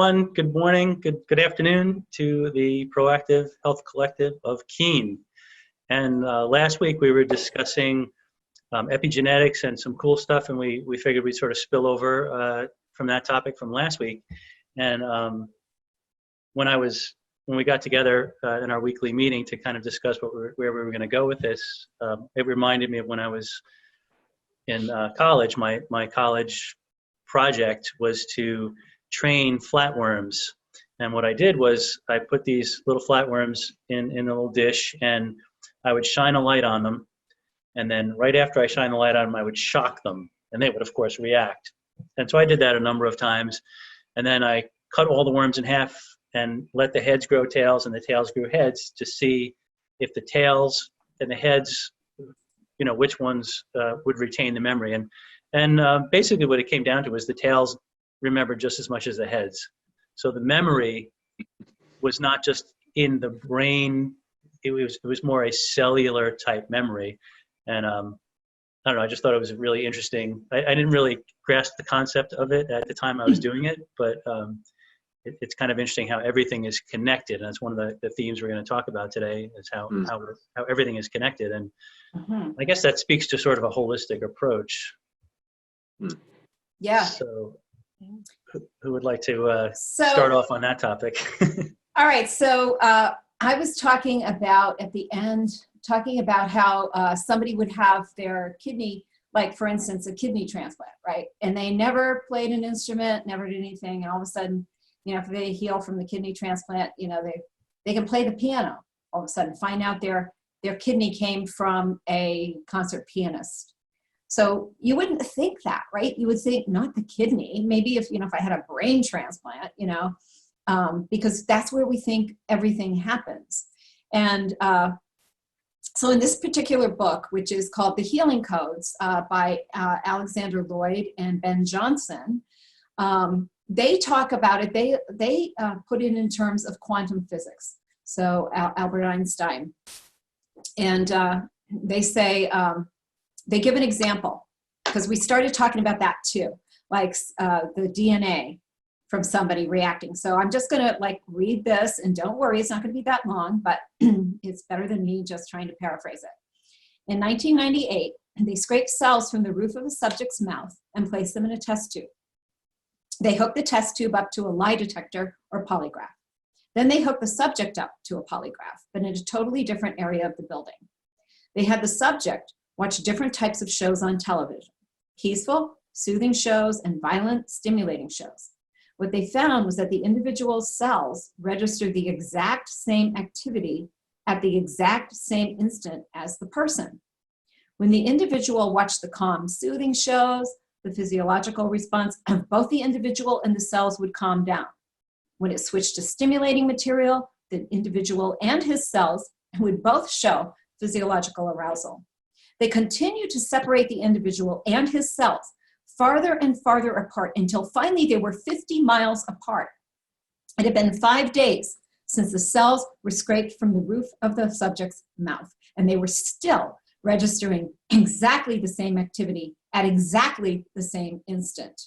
Good morning, good afternoon to the Proactive Health Collective of Keene. And last week we were discussing epigenetics and some cool stuff, and we figured we'd sort of spill over from that topic from last week. And when we got together in our weekly meeting to kind of discuss where we were going to go with this, it reminded me of when I was in college. My college project was to train flatworms, and what I did was I put these little flatworms in a little dish, and I would shine a light on them, and then right after I shine the light on them, I would shock them, and they would of course react. And so I did that a number of times, and then I cut all the worms in half and let the heads grow tails and the tails grew heads to see if the tails and the heads, which ones would retain the memory. And basically what it came down to was the tails remembered just as much as the heads. So the memory was not just in the brain, it was more a cellular type memory. And I don't know, I just thought it was really interesting. I didn't really grasp the concept of it at the time I was doing it, but it's kind of interesting how everything is connected. And that's one of the themes we're going to talk about today, is how everything is connected. And I guess that speaks to sort of a holistic approach. Yeah. So who would like to start off on that topipic? All right. So I was talking about at the end, how somebody would have their kidney, like for instance, a kidney transplant, right? And they never played an instrument, never did anything. And all of a sudden, if they heal from the kidney transplant, they can play the piano all of a sudden, find out their kidney came from a concert pianist. So you wouldn't think that, right? You would think not the kidney, maybe if I had a brain transplant, because that's where we think everything happens. And so in this particular book, which is called The Healing Codes by Alexander Lloyd and Ben Johnson, they talk about it, they put it in terms of quantum physics. So Albert Einstein. And they say, they give an example, because we started talking about that too, like the DNA from somebody reacting. So I'm just going to read this, and don't worry, it's not going to be that long, but it's better than me just trying to paraphrase it. In 1998, they scraped cells from the roof of a subject's mouth and placed them in a test tube. They hooked the test tube up to a lie detector or polygraph. Then they hooked the subject up to a polygraph, but in a totally different area of the building. They had the subject watch different types of shows on television: peaceful, soothing shows, and violent, stimulating shows. What they found was that the individual cells registered the exact same activity at the exact same instant as the person. When the individual watched the calm, soothing shows, the physiological response of both the individual and the cells would calm down. When it switched to stimulating material, the individual and his cells would both show physiological arousal. They continued to separate the individual and his cells farther and farther apart until finally they were 50 miles apart. It had been 5 days since the cells were scraped from the roof of the subject's mouth, and they were still registering exactly the same activity at exactly the same instant.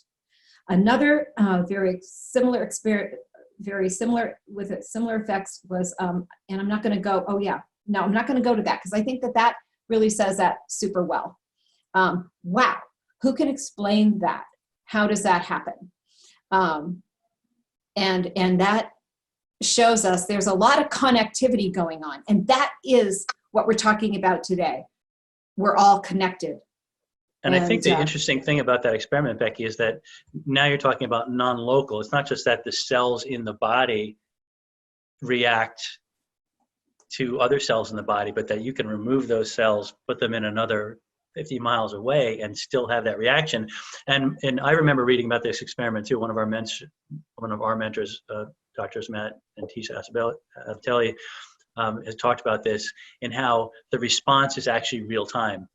Another very similar experience, with similar effects was, and I'm not going to go, I'm not going to go to that, because I think that really says that super well. Wow, who can explain that? How does that happen? And that shows us there's a lot of connectivity going on, and that is what we're talking about today. We're all connected. And I think the interesting thing about that experiment, Becky, is that now you're talking about non-local. It's not just that the cells in the body react to other cells in the body, but that you can remove those cells, put them in another 50 miles away, and still have that reaction. And I remember reading about this experiment too. One of our mentors, Doctors Matt and Tisa Asabelli, has talked about this, and how the response is actually real time.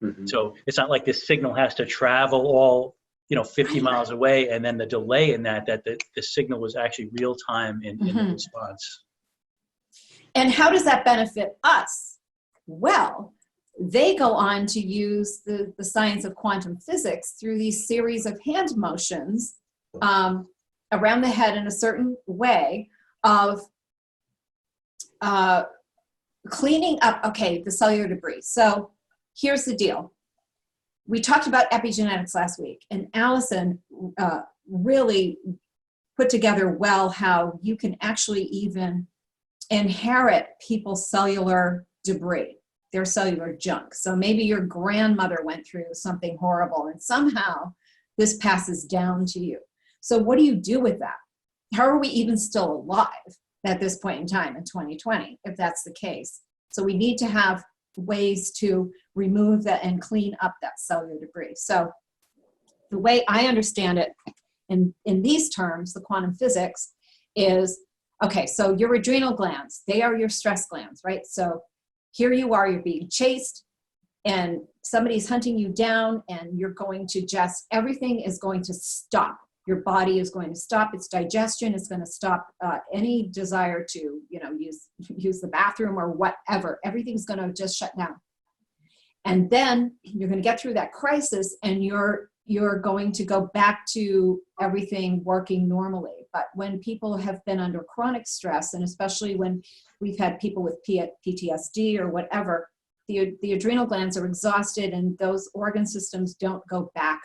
Mm-hmm. So it's not like this signal has to travel all 50 miles away, and then the delay in that the signal was actually real time in the response. And how does that benefit us? Well, they go on to use the science of quantum physics through these series of hand motions around the head in a certain way of cleaning up, okay, the cellular debris. So here's the deal. We talked about epigenetics last week, and Allison really put together well how you can actually even inherit people's cellular debris, their cellular junk. So maybe your grandmother went through something horrible and somehow this passes down to you. So what do you do with that? How are we even still alive at this point in time in 2020, if that's the case? So we need to have ways to remove that and clean up that cellular debris. So the way I understand it in these terms, the quantum physics is, okay, so your adrenal glands, they are your stress glands, right? So here you are, you're being chased and somebody's hunting you down and you're going to just, everything is going to stop. Your body is going to stop its digestion. It's going to stop any desire to, you know, use the bathroom or whatever. Everything's going to just shut down. And then you're going to get through that crisis and you're going to go back to everything working normally. But when people have been under chronic stress, and especially when we've had people with PTSD or whatever, the adrenal glands are exhausted and those organ systems don't go back.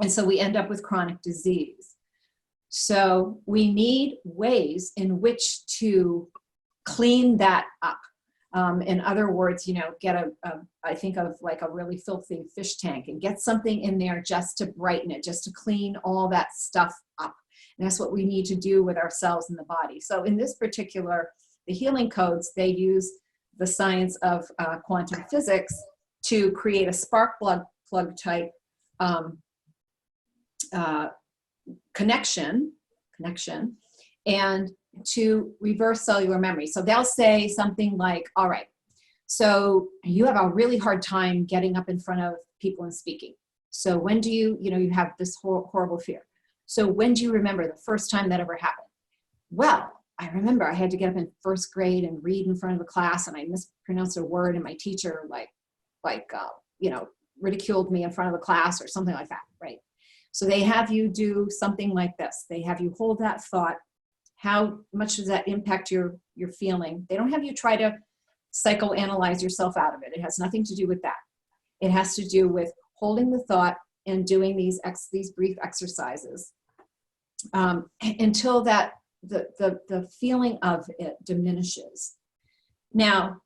And so we end up with chronic disease. So we need ways in which to clean that up. In other words, you know, get I think of like a really filthy fish tank and get something in there just to brighten it, just to clean all that stuff up. And that's what we need to do with ourselves in the body. So in this particular, the healing codes, they use the science of quantum physics to create a spark plug type connection, and to reverse cellular memory. So they'll say something like, all right, so you have a really hard time getting up in front of people and speaking. So when do you have this horrible fear. So when do you remember the first time that ever happened? Well, I remember I had to get up in first grade and read in front of a class and I mispronounced a word and my teacher ridiculed me in front of the class or something like that, right? So they have you do something like this. They have you hold that thought. How much does that impact your feeling? They don't have you try to psychoanalyze yourself out of it. It has nothing to do with that. It has to do with holding the thought and doing these brief exercises until that the feeling of it diminishes. Now,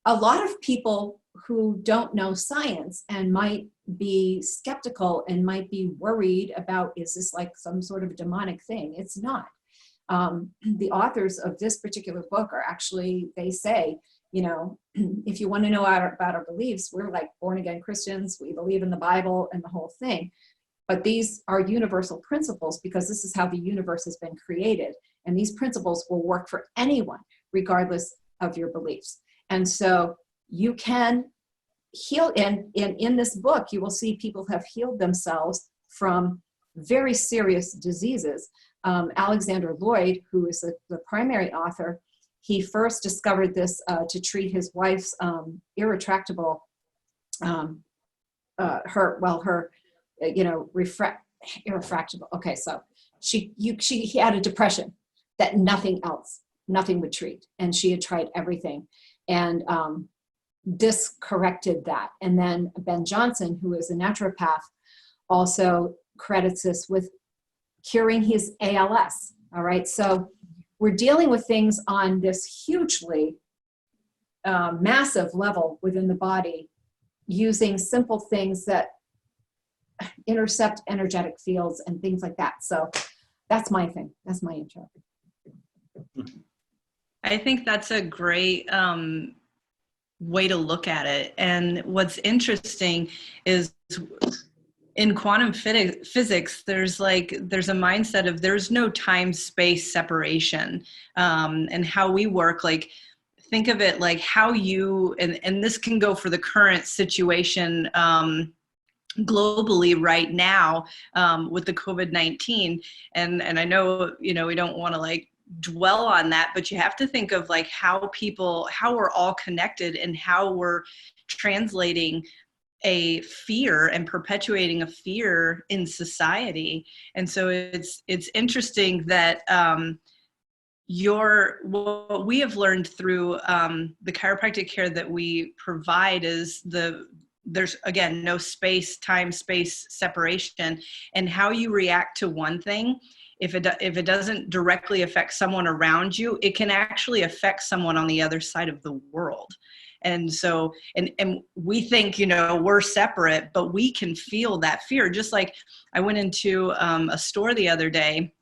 a lot of people who don't know science and might be skeptical and might be worried about, is this like some sort of demonic thing? It's not. The authors of this particular book are actually, they say, you know, if you want to know about our beliefs, we're like born again Christians. We believe in the Bible and the whole thing. But these are universal principles because this is how the universe has been created. And these principles will work for anyone, regardless of your beliefs. And so you can heal. And in this book, you will see people have healed themselves from very serious diseases. Alexander Lloyd, who is the primary author, he first discovered this to treat his wife's irretractable, irrefractable. Okay, so he had a depression that nothing would treat, and she had tried everything, and this corrected that. And then Ben Johnson, who is a naturopath, also credits this with curing his ALS. All right, so we're dealing with things on this hugely massive level within the body using simple things that intercept energetic fields and things like that. So that's my thing. That's my intro. I think that's a great way to look at it. And what's interesting is in quantum physics, there's a mindset of there's no time-space separation, and how we work. Like, think of it like how you, and this can go for the current situation globally right now with the COVID-19. And I know, we don't want to like dwell on that, but you have to think of like how we're all connected and how we're translating a fear and perpetuating a fear in society. And so it's interesting that what we have learned through the chiropractic care that we provide is there's again no time space separation, and how you react to one thing, if it doesn't directly affect someone around you, it can actually affect someone on the other side of the world. And so, and we think, we're separate, but we can feel that fear. Just like I went into a store the other day,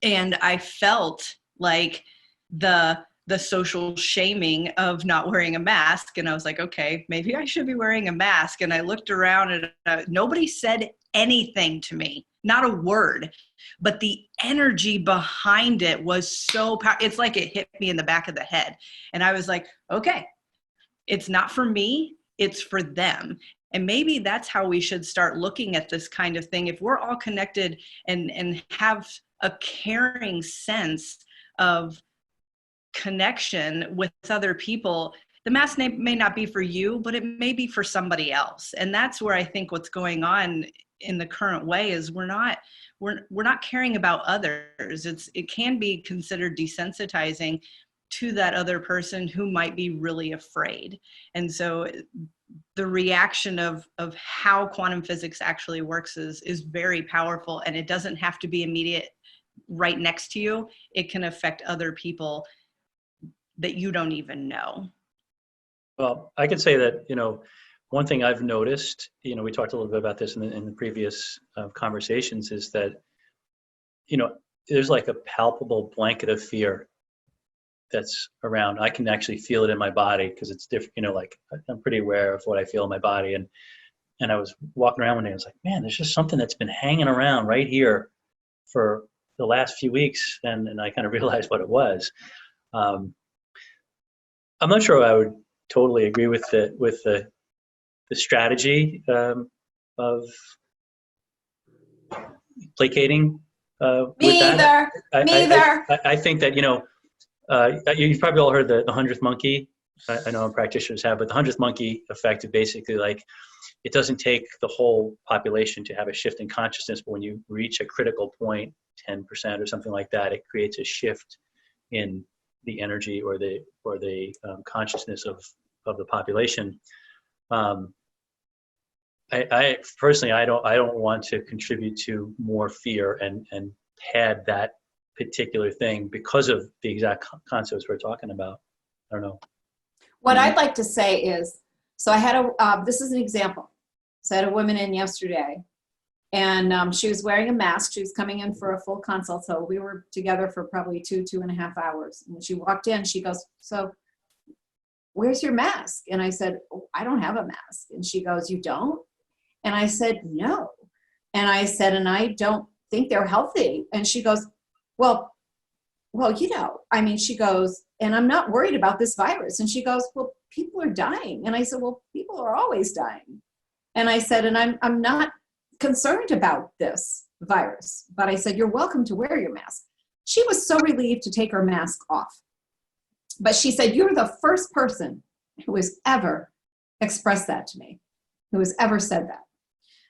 and I felt like the social shaming of not wearing a mask. And I was like, okay, maybe I should be wearing a mask. And I looked around, and nobody said anything to me, not a word, but the energy behind it was so powerful. It's like it hit me in the back of the head. And I was like, okay, it's not for me, it's for them. And maybe that's how we should start looking at this kind of thing. If we're all connected and have a caring sense of connection with other people, the mask may not be for you, but it may be for somebody else. And that's where I think what's going on in the current way is we're not caring about others. It can be considered desensitizing to that other person who might be really afraid. And so the reaction of how quantum physics actually works is very powerful, and it doesn't have to be immediate right next to you. It can affect other people that you don't even know. Well, I could say that, one thing I've noticed, we talked a little bit about this in the previous conversations, is that, there's like a palpable blanket of fear that's around. I can actually feel it in my body because it's different, like I'm pretty aware of what I feel in my body. And I was walking around one day, I was like, man, there's just something that's been hanging around right here for the last few weeks. And I kind of realized what it was. I'm not sure I would totally agree with the strategy of placating with that. Me either. I think that, you've probably all heard the 100th monkey. I know practitioners have, but the 100th monkey effect is basically like, it doesn't take the whole population to have a shift in consciousness, but when you reach a critical point, 10% or something like that, it creates a shift in the energy or the consciousness of the population. I personally, I don't want to contribute to more fear and pad that particular thing because of the exact concepts we're talking about. I don't know. What I'd like to say is, so I had this is an example. So I had a woman in yesterday, and she was wearing a mask. She was coming in for a full consult. So we were together for probably 2.5 hours. And when she walked in, she goes, so where's your mask? And I said, oh, I don't have a mask. And she goes, you don't? And I said, no. And I said, and I don't think they're healthy. And she goes, well, she goes, and I'm not worried about this virus. And she goes, well, people are dying. And I said, well, people are always dying. And I said, and I'm not concerned about this virus, but I said, you're welcome to wear your mask. She was so relieved to take her mask off. But she said, you're the first person who has ever expressed that to me, who has ever said that.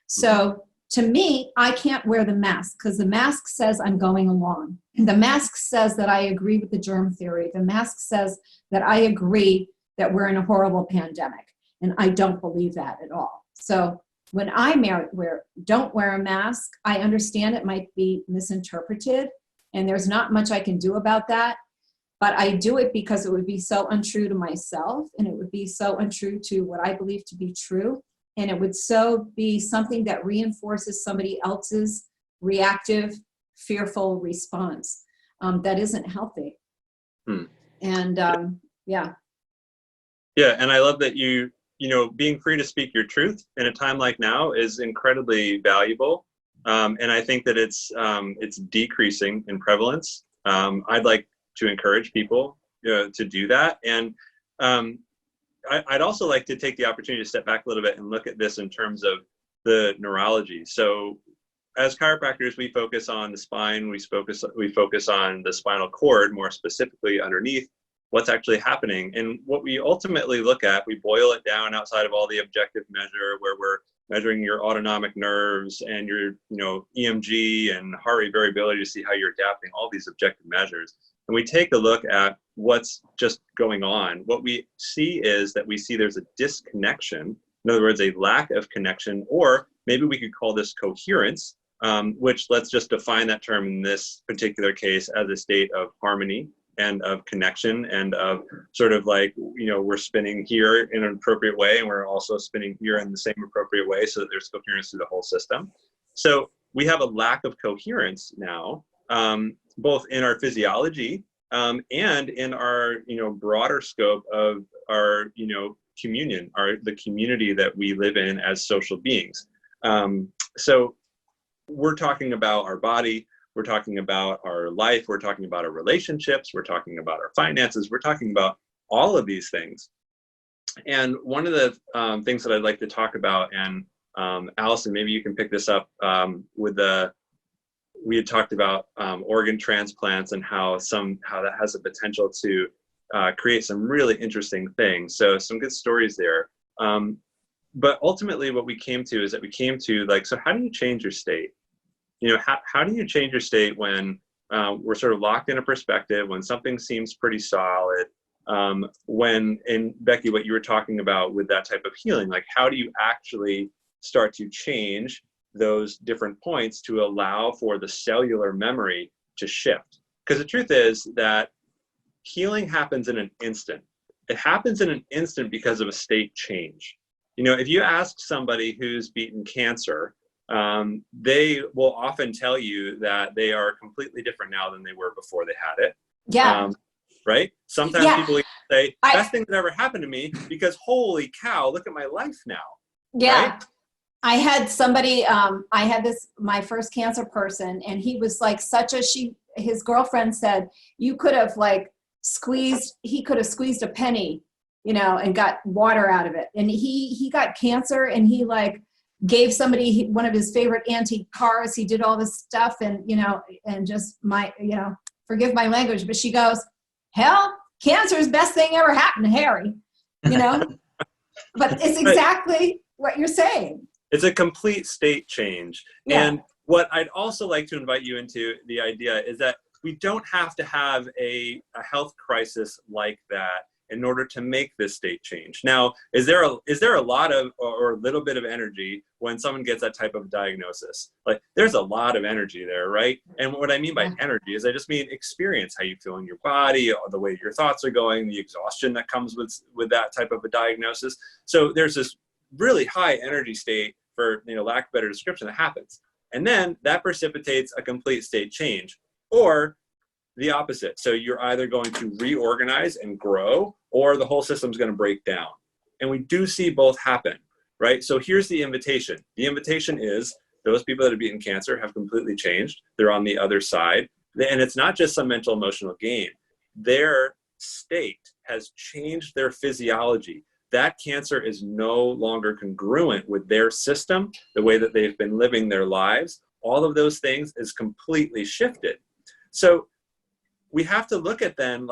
So to me, I can't wear the mask because the mask says I'm going along. The mask says that I agree with the germ theory. The mask says that I agree that we're in a horrible pandemic. And I don't believe that at all. So when I don't wear a mask, I understand it might be misinterpreted. And there's not much I can do about that. But I do it because it would be so untrue to myself. And it would be so untrue to what I believe to be true. And it would so be something that reinforces somebody else's reactive, fearful response that isn't healthy. And yeah. Yeah, and I love that being free to speak your truth in a time like now is incredibly valuable. And I think that it's decreasing in prevalence. I'd like to encourage people to do that. And I'd also like to take the opportunity to step back a little bit and look at this in terms of the neurology. So as chiropractors, we focus on the spine, we focus on the spinal cord, more specifically underneath. what's actually happening. And what we ultimately look at, we boil it down outside of all the objective measure where we're measuring your autonomic nerves and your, EMG and heart rate variability to see how you're adapting, all these objective measures. And we take a look at what's just going on. What we see is that we see there's a disconnection. In other words, a lack of connection, or maybe we could call this coherence, which let's just define that term in this particular case as a state of harmony and of connection and of sort of like, we're spinning here in an appropriate way and we're also spinning here in the same appropriate way so that there's coherence through the whole system. So we have a lack of coherence now, both in our physiology and in our, broader scope of our, communion, the community that we live in as social beings. So we're talking about our body, we're talking about our life, we're talking about our relationships, we're talking about our finances, we're talking about all of these things. And one of the things that I'd like to talk about, and Allison, maybe you can pick this up we had talked about organ transplants and how that has the potential to create some really interesting things. So some good stories there. But ultimately what we came to is that we came to so how do you change your state? How do you change your state when we're sort of locked in a perspective, when something seems pretty solid, and Becky, what you were talking about with that type of healing, how do you actually start to change those different points to allow for the cellular memory to shift? Because the truth is that healing happens in an instant. It happens in an instant because of a state change. If you ask somebody who's beaten cancer, they will often tell you that they are completely different now than they were before they had it. Yeah. Right? Sometimes people even say, best thing that ever happened to me, because holy cow, look at my life now. Yeah. Right? I had somebody, my first cancer person, and he was his girlfriend said, he could have squeezed a penny, and got water out of it. And he got cancer, and he gave somebody one of his favorite antique cars. He did all this stuff, and, and just forgive my language, but she goes, hell, cancer is best thing ever happened to Harry, but it's exactly what you're saying. It's a complete state change. Yeah. And what I'd also like to invite you into the idea is that we don't have to have a health crisis like that in order to make this state change. Now, is there a lot of or a little bit of energy when someone gets that type of diagnosis? There's a lot of energy there, right? And what I mean by energy is I just mean experience, how you feel in your body, the way your thoughts are going, the exhaustion that comes with that type of a diagnosis. So there's this really high energy state, for lack of better description, that happens. And then that precipitates a complete state change, or the opposite. So you're either going to reorganize and grow, or the whole system's going to break down. And we do see both happen, right? So here's the invitation. The invitation is those people that have beaten cancer have completely changed. They're on the other side. And it's not just some mental emotional gain. Their state has changed their physiology. That cancer is no longer congruent with their system, the way that they've been living their lives. All of those things is completely shifted. So we have to look at then,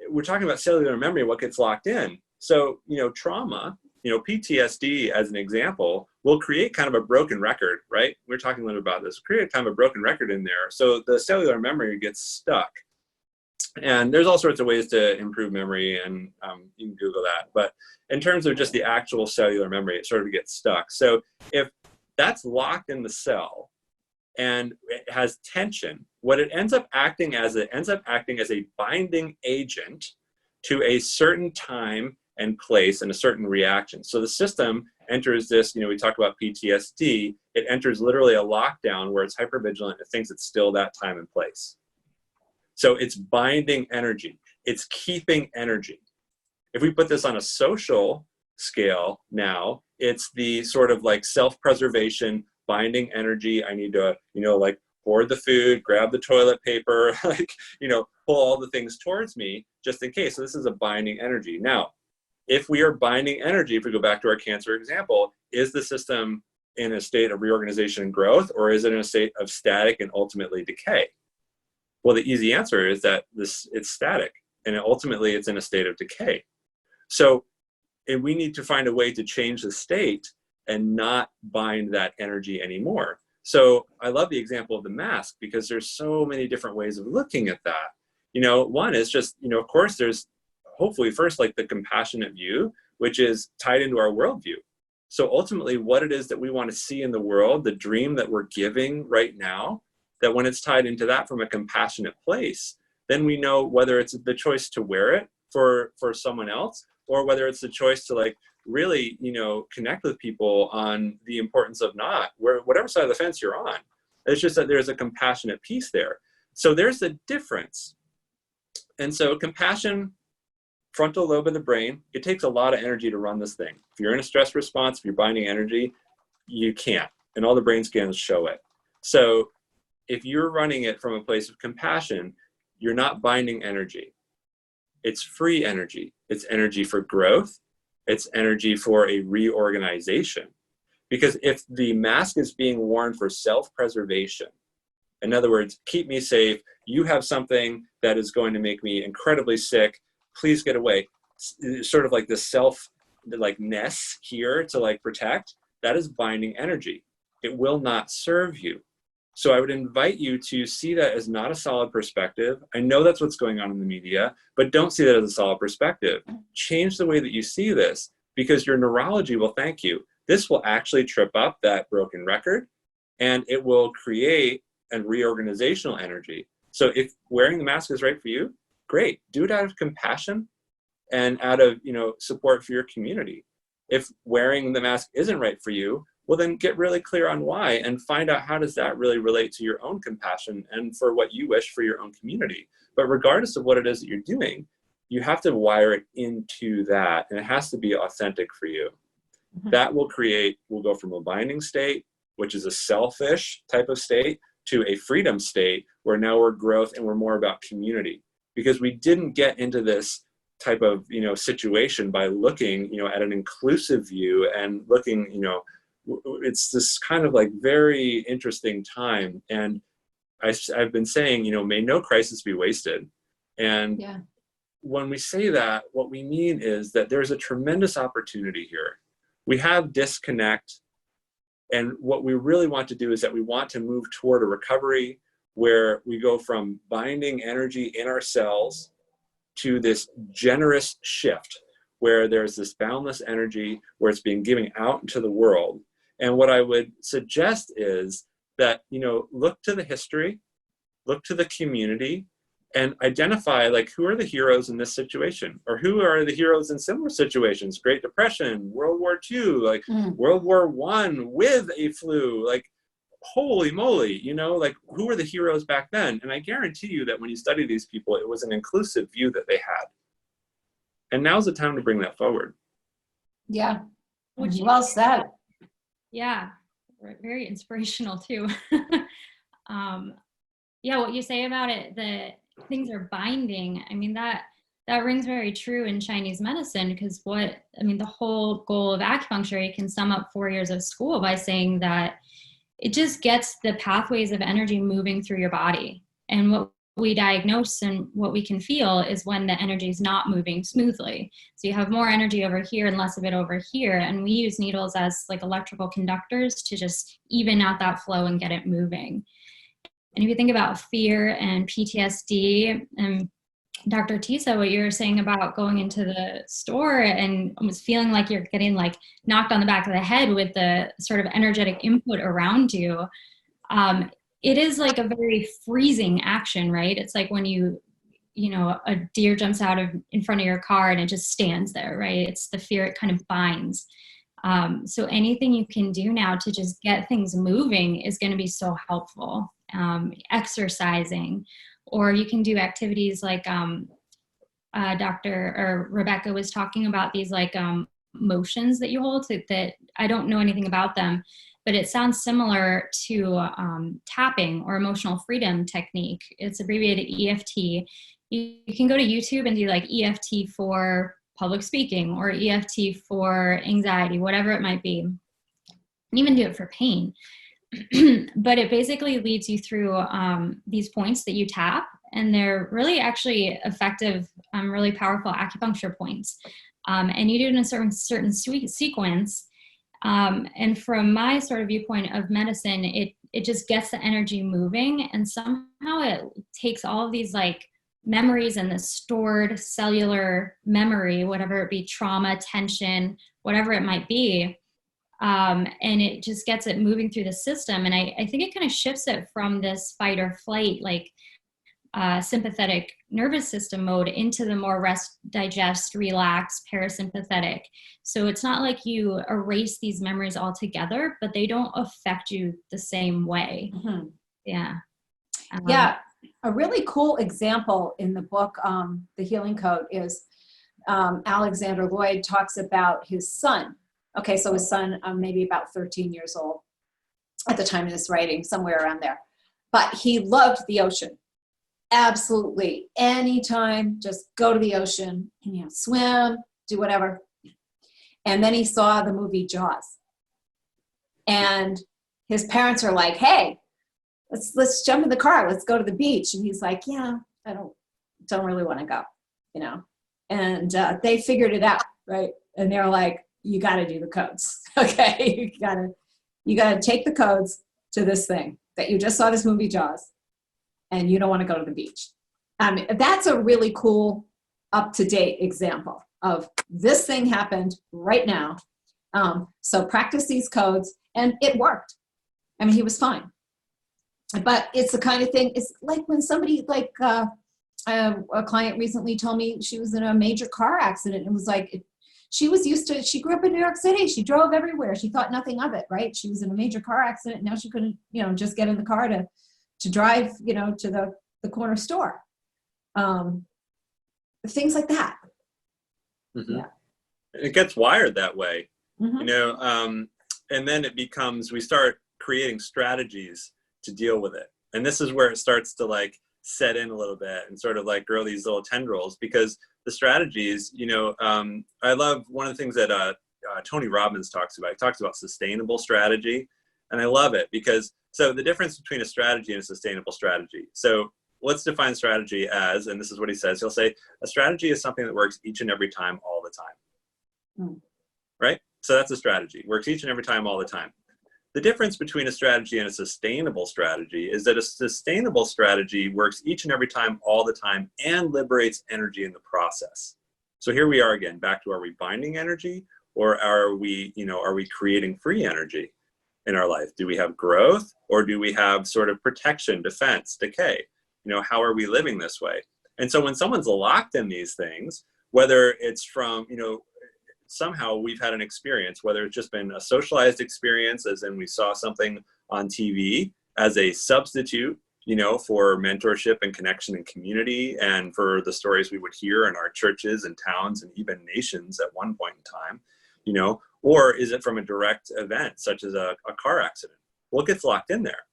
we're talking about cellular memory, what gets locked in. So, trauma, PTSD as an example, will create kind of a broken record, right? We're talking a little about this, create kind of a broken record in there. So the cellular memory gets stuck. And there's all sorts of ways to improve memory, and you can Google that. But in terms of just the actual cellular memory, it sort of gets stuck. So if that's locked in the cell and it has tension, what it ends up acting as, a binding agent to a certain time and place and a certain reaction. So the system enters this, we talk about PTSD, it enters literally a lockdown where it's hypervigilant. It thinks it's still that time and place. So it's binding energy. It's keeping energy. If we put this on a social scale now, it's the sort of self-preservation, binding energy. I need to, hoard the food, grab the toilet paper, pull all the things towards me just in case. So this is a binding energy. Now, if we are binding energy, if we go back to our cancer example, is the system in a state of reorganization and growth, or is it in a state of static and ultimately decay? Well, the easy answer is that it's static. and ultimately it's in a state of decay. So, and we need to find a way to change the state and not bind that energy anymore. So I love the example of the mask, because there's so many different ways of looking at that. One is just, of course, there's hopefully first like the compassionate view, which is tied into our worldview. So ultimately what it is that we want to see in the world, the dream that we're giving right now, that when it's tied into that from a compassionate place, then we know whether it's the choice to wear it for someone else, or whether it's the choice to like really, connect with people on the importance of not, whatever side of the fence you're on. It's just that there's a compassionate piece there. So there's a difference. And so compassion, frontal lobe of the brain, it takes a lot of energy to run this thing. If you're in a stress response, if you're binding energy, you can't. And all the brain scans show it. So if you're running it from a place of compassion, you're not binding energy. It's free energy. It's energy for growth. It's energy for a reorganization. Because if the mask is being worn for self-preservation, in other words, keep me safe, you have something that is going to make me incredibly sick, please get away. Sort of like the self-ness here to like protect, that is binding energy. It will not serve you. So I would invite you to see that as not a solid perspective. I know that's what's going on in the media, but don't see that as a solid perspective. Change the way that you see this, because your neurology will thank you. This will actually trip up that broken record, and it will create a reorganizational energy. So if wearing the mask is right for you, great. Do it out of compassion and out of support for your community. If wearing the mask isn't right for you, well, then get really clear on why and find out how does that really relate to your own compassion and for what you wish for your own community. But regardless of what it is that you're doing, you have to wire it into that, and it has to be authentic for you. Mm-hmm. That will go from a binding state, which is a selfish type of state, to a freedom state where now we're growth and we're more about community. Because we didn't get into this type of situation by looking at an inclusive view and looking it's this kind of like very interesting time. And I've been saying, may no crisis be wasted. And when we say that, what we mean is that there's a tremendous opportunity here. We have disconnect. And what we really want to do is that we want to move toward a recovery where we go from binding energy in our cells to this generous shift where there's this boundless energy where it's being given out into the world. And what I would suggest is that, look to the history, look to the community, and identify like who are the heroes in this situation, or who are the heroes in similar situations, Great Depression, World War II, World War I with a flu, like holy moly, like who were the heroes back then? And I guarantee you that when you study these people, it was an inclusive view that they had. And now's the time to bring that forward. Yeah. Well said. Yeah, very inspirational too. What you say about it, the things are binding. I mean, that rings very true in Chinese medicine, because the whole goal of acupuncture, you can sum up 4 years of school by saying that it just gets the pathways of energy moving through your body. And what we diagnose and what we can feel is when the energy is not moving smoothly. So you have more energy over here and less of it over here. And we use needles as like electrical conductors to just even out that flow and get it moving. And if you think about fear and PTSD, and Dr. Tisa, what you were saying about going into the store and almost feeling like you're getting like knocked on the back of the head with the sort of energetic input around you, it is like a very freezing action, right? It's like when a deer jumps out in front of your car and it just stands there, right? It's the fear, it kind of binds. So anything you can do now to just get things moving is going to be so helpful. Exercising, or you can do activities like Rebecca was talking about, these like motions that you hold that I don't know anything about them, but it sounds similar to tapping or emotional freedom technique. It's abbreviated EFT. You can go to YouTube and do like EFT for public speaking or EFT for anxiety, whatever it might be, and even do it for pain. But it basically leads you through these points that you tap, and they're really actually effective really powerful acupuncture points. And you do it in a certain sequence. And from my sort of viewpoint of medicine, it just gets the energy moving, and somehow it takes all of these like memories and the stored cellular memory, whatever it be, trauma, tension, whatever it might be. And it just gets it moving through the system. And I think it kind of shifts it from this fight or flight, like sympathetic nervous system mode, into the more rest, digest, relax, parasympathetic. So it's not like you erase these memories altogether, but they don't affect you the same way. Mm-hmm. Yeah. Yeah. A really cool example in the book, The Healing Code, is Alexander Lloyd talks about his son. Okay, so his son, maybe about 13 years old at the time of this writing, somewhere around there. But he loved the ocean. Absolutely. Anytime, just go to the ocean and, swim, do whatever. And then he saw the movie Jaws. And his parents are like, hey, let's jump in the car. Let's go to the beach. And he's like, yeah, I don't really want to go, And they figured it out, right? And they're like, you got to do the codes. Okay. You got to take the codes to this thing that you just saw, this movie Jaws, and you don't want to go to the beach. That's a really cool, up-to-date example of this thing happened right now. So practice these codes, and it worked. He was fine. But it's the kind of thing, it's like when somebody, like a client recently told me she was in a major car accident. It was like, she grew up in New York City. She drove everywhere. She thought nothing of it, right? She was in a major car accident. Now she couldn't, just get in the car to drive, to the corner store. Things like that. Mm-hmm. Yeah. It gets wired that way, Mm-hmm. And then we start creating strategies to deal with it. And this is where it starts to like set in a little bit and sort of like grow these little tendrils, because the strategies, I love one of the things that Tony Robbins talks about. He talks about sustainable strategy. And I love it because, so the difference between a strategy and a sustainable strategy. So let's define strategy as, and this is what he says, he'll say, a strategy is something that works each and every time, all the time. Right? So that's a strategy. Works each and every time, all the time. The difference between a strategy and a sustainable strategy is that a sustainable strategy works each and every time, all the time, and liberates energy in the process. So here we are again, back to, are we binding energy, or are we creating free energy in our life? Do we have growth, or do we have sort of protection, defense, decay? How are we living this way? And so when someone's locked in these things, whether it's from, somehow we've had an experience, whether it's just been a socialized experience, as in we saw something on TV as a substitute, for mentorship and connection and community, and for the stories we would hear in our churches and towns and even nations at one point in time, or is it from a direct event, such as a car accident? Well, it gets locked in there.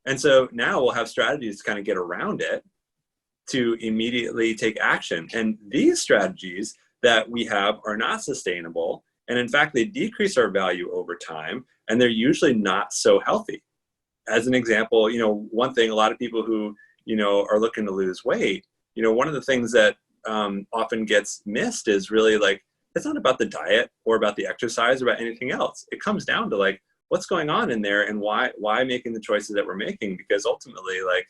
And so now we'll have strategies to kind of get around it, to immediately take action. And these strategies that we have are not sustainable. And in fact, they decrease our value over time, and they're usually not so healthy. As an example, one thing, a lot of people who, are looking to lose weight, one of the things that often gets missed is really like, it's not about the diet or about the exercise or about anything else. It comes down to like, what's going on in there, and why making the choices that we're making, because ultimately like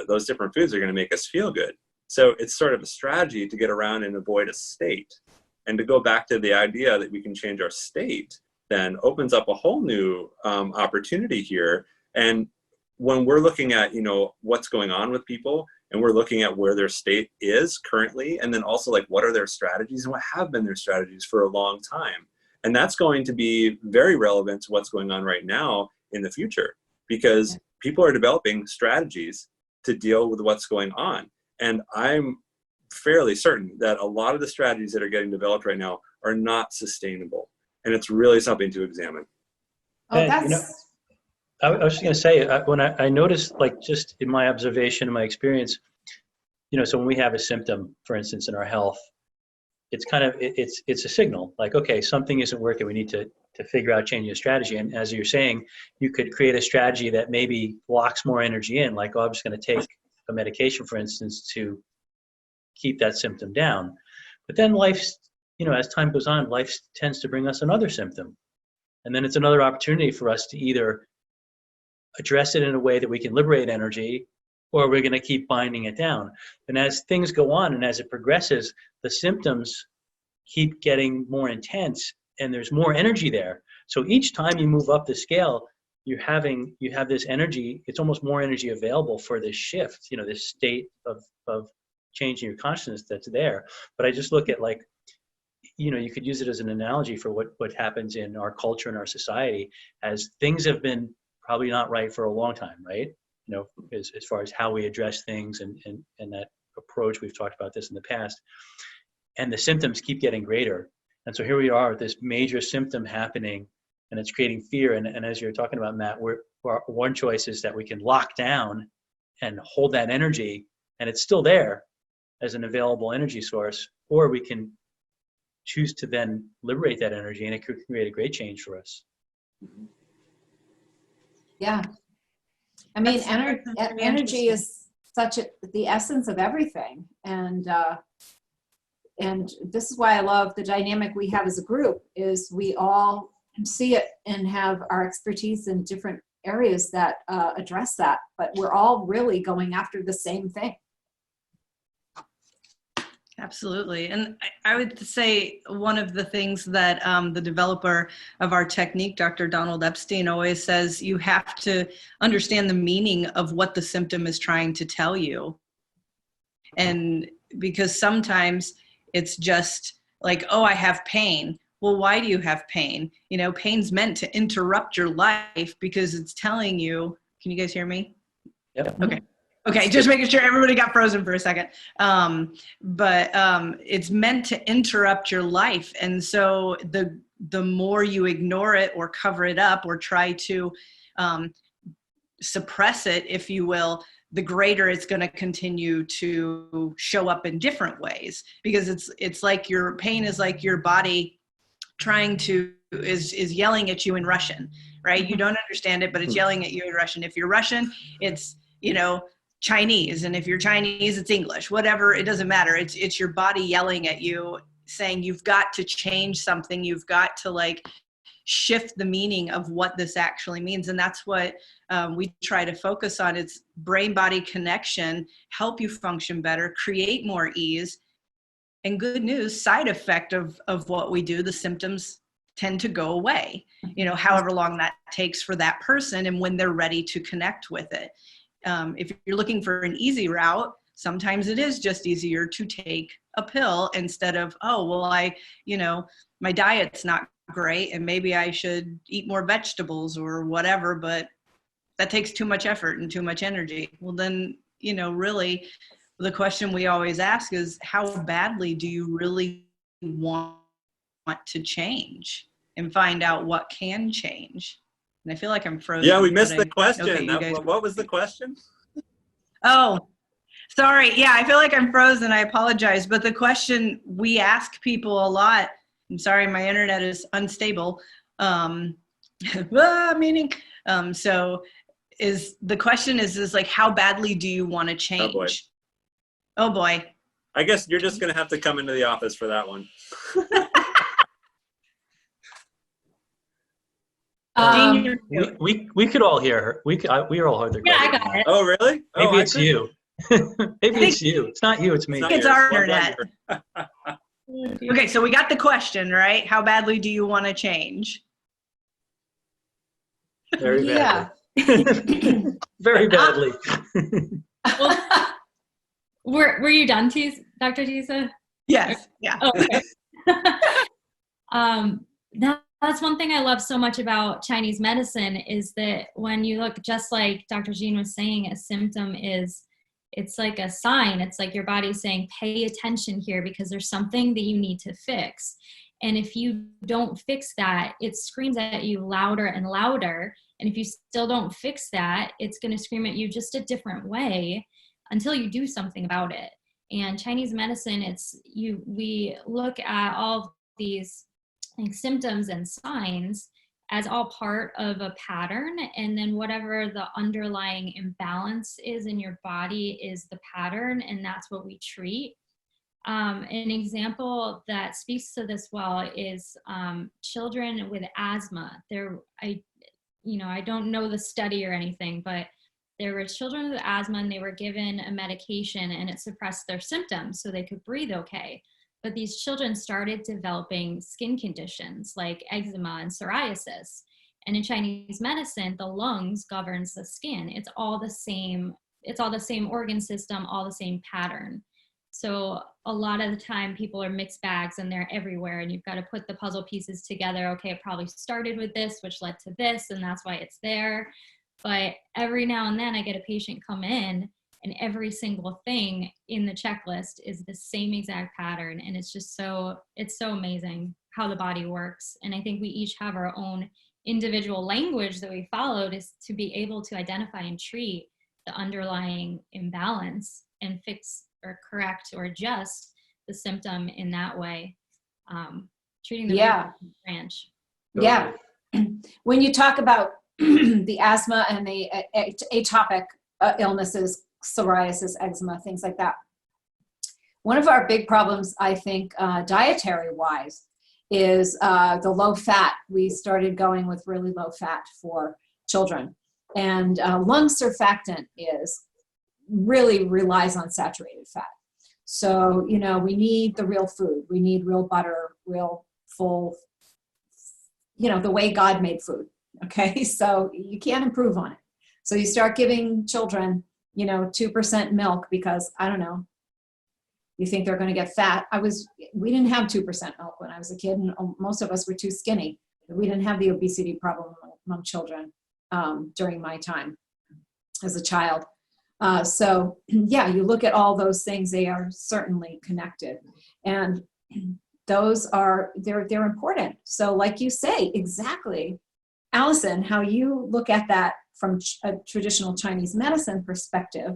those different foods are going to make us feel good. So it's sort of a strategy to get around and avoid a state. And to go back to the idea that we can change our state then opens up a whole new opportunity here. And when we're looking at, what's going on with people, and we're looking at where their state is currently, and then also like what are their strategies and what have been their strategies for a long time. And that's going to be very relevant to what's going on right now in the future, because people are developing strategies to deal with what's going on. And I'm fairly certain that a lot of the strategies that are getting developed right now are not sustainable. And it's really something to examine. Oh, And, that's... I was just going to say, when I noticed, like just in my observation, in my experience, so when we have a symptom, for instance, in our health, it's kind of, it's a signal like, okay, something isn't working. We need to figure out changing a strategy. And as you're saying, you could create a strategy that maybe locks more energy in, like, oh, I'm just going to take a medication, for instance, to keep that symptom down. But then life's, as time goes on, life tends to bring us another symptom. And then it's another opportunity for us to either address it in a way that we can liberate energy, or we're going to keep binding it down. And as things go on and as it progresses, the symptoms keep getting more intense and there's more energy there. So each time you move up the scale, you have this energy, it's almost more energy available for this shift, this state of changing your consciousness that's there. But I just look at you could use it as an analogy for what happens in our culture and our society, as things have been probably not right for a long time, right? As far as how we address things and that approach, we've talked about this in the past, and the symptoms keep getting greater. And so here we are with this major symptom happening, and it's creating fear. And as you're talking about, Matt, one choice is that we can lock down and hold that energy, and it's still there as an available energy source, or we can choose to then liberate that energy, and it could create a great change for us. Yeah. I mean, That's very energy interesting. is the essence of everything. And this is why I love the dynamic we have as a group, is we all see it and have our expertise in different areas that address that, but we're all really going after the same thing. Absolutely. And I would say one of the things that the developer of our technique, Dr. Donald Epstein, always says, you have to understand the meaning of what the symptom is trying to tell you. And because sometimes it's just like, oh, I have pain. Well, why do you have pain? Pain's meant to interrupt your life because it's telling you, can you guys hear me? Yep. Okay, just making sure everybody got frozen for a second. But it's meant to interrupt your life. And so the more you ignore it or cover it up or try to suppress it, if you will, the greater it's going to continue to show up in different ways. Because it's like your pain is like your body is yelling at you in Russian, right? You don't understand it, but it's yelling at you in Russian. If you're Russian, it's, Chinese, and if you're Chinese, it's English. Whatever, it doesn't matter. It's your body yelling at you, saying you've got to change something. You've got to shift the meaning of what this actually means, and that's what we try to focus on. It's brain-body connection, help you function better, create more ease, and good news, side effect of what we do, the symptoms tend to go away. However long that takes for that person, and when they're ready to connect with it. If you're looking for an easy route, sometimes it is just easier to take a pill instead of, oh, well, my diet's not great and maybe I should eat more vegetables or whatever, but that takes too much effort and too much energy. Well, then, really the question we always ask is, how badly do you really want to change, and find out what can change? And I feel like I'm frozen. Yeah, we missed the question. Okay, What was the question? Oh, sorry. Yeah, I feel like I'm frozen. I apologize. But the question we ask people a lot, I'm sorry, my internet is unstable. So is the question is like, how badly do you want to change? Oh boy. I guess you're just going to have to come into the office for that one. We could all hear her. We all heard the question. Yeah, I got it. Oh, really? Maybe it's you. Maybe it's you. It's not you. It's me. It's our internet. Okay, so we got the question, right? How badly do you want to change? Very badly. Very badly. Well, were you done, Dr. Tisa? Yes. Yeah. Oh, okay. That's one thing I love so much about Chinese medicine, is that when you look, just like Dr. Jean was saying, a symptom it's like a sign. It's like your body's saying, pay attention here because there's something that you need to fix. And if you don't fix that, it screams at you louder and louder. And if you still don't fix that, it's going to scream at you just a different way until you do something about it. And Chinese medicine, we look at all these symptoms and signs as all part of a pattern, and then whatever the underlying imbalance is in your body is the pattern, and that's what we treat. An example that speaks to this well is children with asthma. I don't know the study or anything, but there were children with asthma and they were given a medication and it suppressed their symptoms so they could breathe okay. But these children started developing skin conditions like eczema and psoriasis. And in Chinese medicine, the lungs governs the skin. It's all the same organ system, all the same pattern. So a lot of the time people are mixed bags and they're everywhere and you've got to put the puzzle pieces together. Okay, it probably started with this, which led to this, and that's why it's there. But every now and then I get a patient come in and every single thing in the checklist is the same exact pattern. And it's just it's so amazing how the body works. And I think we each have our own individual language that we followed is to be able to identify and treat the underlying imbalance and fix or correct or adjust the symptom in that way, treating the root branch. Yeah. When you talk about the asthma and the atopic illnesses, psoriasis, eczema, things like that, one of our big problems, I think, dietary-wise, is the low fat. We started going with really low fat for children. And lung surfactant really relies on saturated fat. So, we need the real food. We need real butter, real full, the way God made food. Okay. So you can't improve on it. So you start giving children, 2% milk because, I don't know, you think they're going to get fat. We didn't have 2% milk when I was a kid, and most of us were too skinny. We didn't have the obesity problem among children during my time as a child. So yeah, you look at all those things, they are certainly connected. And those they're important. So like you say, exactly, Allison, how you look at that from a traditional Chinese medicine perspective,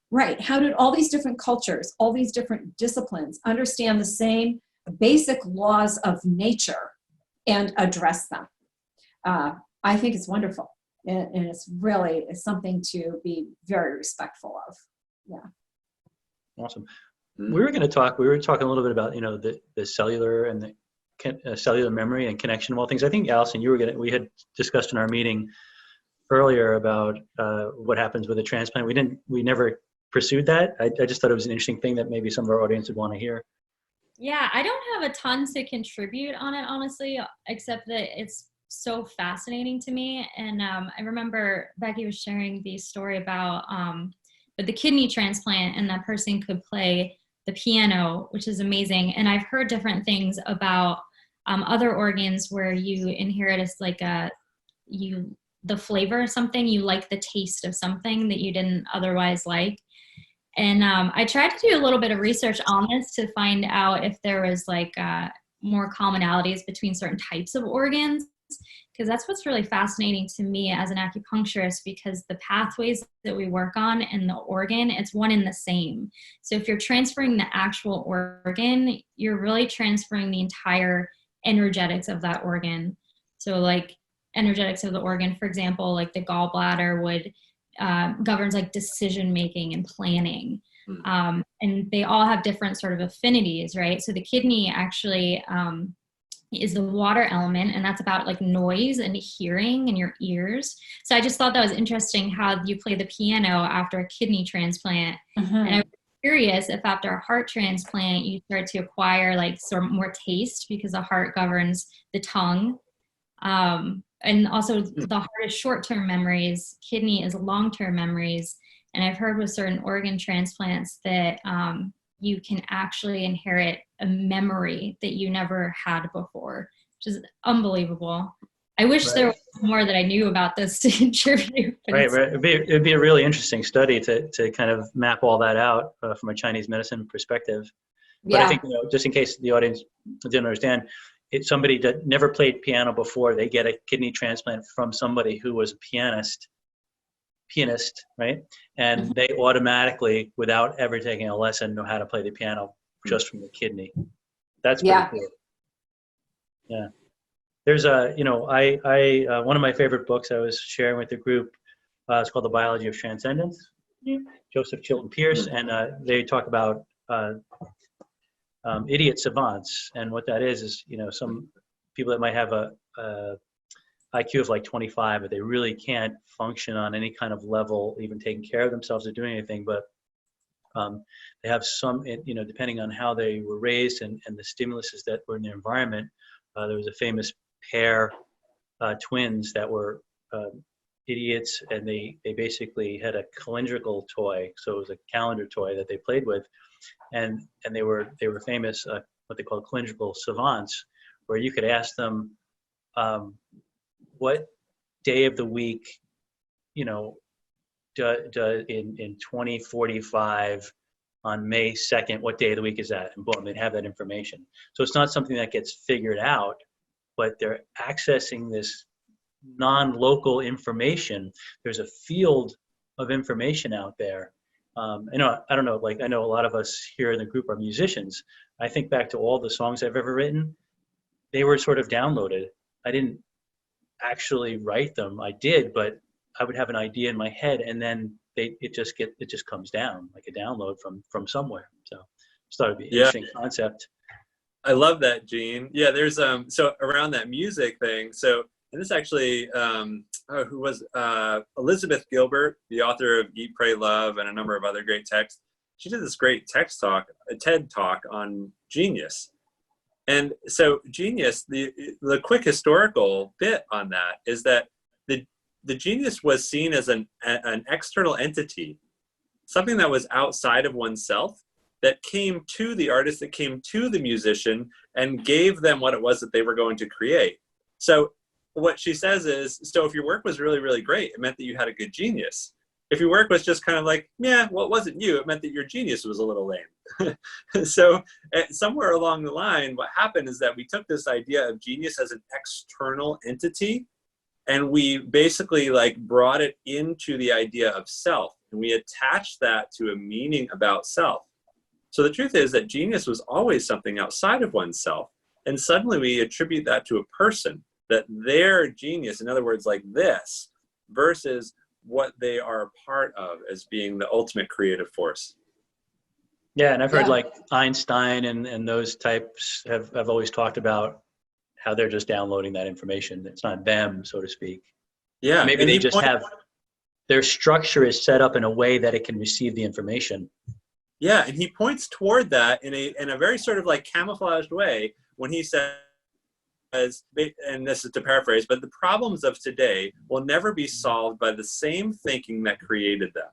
right? How did all these different cultures, all these different disciplines understand the same basic laws of nature and address them? I think it's wonderful. And it's something to be very respectful of. Yeah. Awesome. We were talking a little bit about, the cellular and the cellular memory and connection of all things. I think, Allison, we had discussed in our meeting earlier about what happens with a transplant. We never pursued that. I just thought it was an interesting thing that maybe some of our audience would want to hear. Yeah, I don't have a ton to contribute on it, honestly, except that it's so fascinating to me. And I remember Becky was sharing the story about with the kidney transplant, and that person could play the piano, which is amazing. And I've heard different things about other organs where you inherit the flavor of something, you like the taste of something that you didn't otherwise like. And I tried to do a little bit of research on this to find out if there was more commonalities between certain types of organs, because that's what's really fascinating to me as an acupuncturist, because the pathways that we work on in the organ, it's one and the same. So if you're transferring the actual organ, you're really transferring the entire energetics of that organ. So like energetics of the organ, for example, like the gallbladder governs decision making and planning. And they all have different sort of affinities, right? So the kidney actually is the water element, and that's about noise and hearing in your ears. So I just thought that was interesting how you play the piano after a kidney transplant. And I was curious if after a heart transplant you start to acquire sort of more taste, because the heart governs the tongue. And also the heart is short-term memories, kidney is long-term memories. And I've heard with certain organ transplants that you can actually inherit a memory that you never had before, which is unbelievable. I wish there was more that I knew about this to contribute. Right. It'd be a really interesting study to kind of map all that out from a Chinese medicine perspective. But I think, just in case the audience didn't understand, it's somebody that never played piano before, they get a kidney transplant from somebody who was a pianist, right? And they automatically, without ever taking a lesson, know how to play the piano just from the kidney. That's pretty cool. Yeah. There's one of my favorite books I was sharing with the group, it's called The Biology of Transcendence, Joseph Chilton Pearce, and they talk about idiot savants. And what that is, some people that might have a IQ of like 25, but they really can't function on any kind of level, even taking care of themselves or doing anything. But they have some, depending on how they were raised and the stimuluses that were in their environment. There was a famous pair, twins that were idiots, and they basically had a calendrical toy. So it was a calendar toy that they played with, and they were famous, what they call calendrical savants, where you could ask them what day of the week, in 2045 on May 2nd, what day of the week is that? And boom, they'd have that information. So it's not something that gets figured out, but they're accessing this non-local information. There's a field of information out there. I don't know, I know a lot of us here in the group are musicians. I think back to all the songs I've ever written. They were sort of downloaded. I didn't actually write them. I did, but I would have an idea in my head, and then it just comes down like a download from somewhere. So just thought it'd be an interesting concept. I love that, Gene. Yeah, there's so around that music thing. So, and this actually, who was Elizabeth Gilbert, the author of Eat, Pray, Love, and a number of other great texts. She did this great a TED talk on genius. And so genius, the quick historical bit on that is that the genius was seen as an external entity, something that was outside of oneself, that came to the artist, that came to the musician, and gave them what it was that they were going to create. So what she says is, so if your work was really, really great, it meant that you had a good genius. If your work was just kind of like, yeah, well, it wasn't you, it meant that your genius was a little lame. So somewhere along the line, what happened is that we took this idea of genius as an external entity, and we basically brought it into the idea of self, and we attached that to a meaning about self. So the truth is that genius was always something outside of oneself, and suddenly we attribute that to a person, that their genius, in other words, like this, versus what they are a part of as being the ultimate creative force. Yeah, and I've heard Einstein and those types have always talked about how they're just downloading that information. It's not them, so to speak. Yeah. Maybe they just have, their structure is set up in a way that it can receive the information. Yeah, and he points toward that in a very sort of camouflaged way when he says, and this is to paraphrase, but the problems of today will never be solved by the same thinking that created them.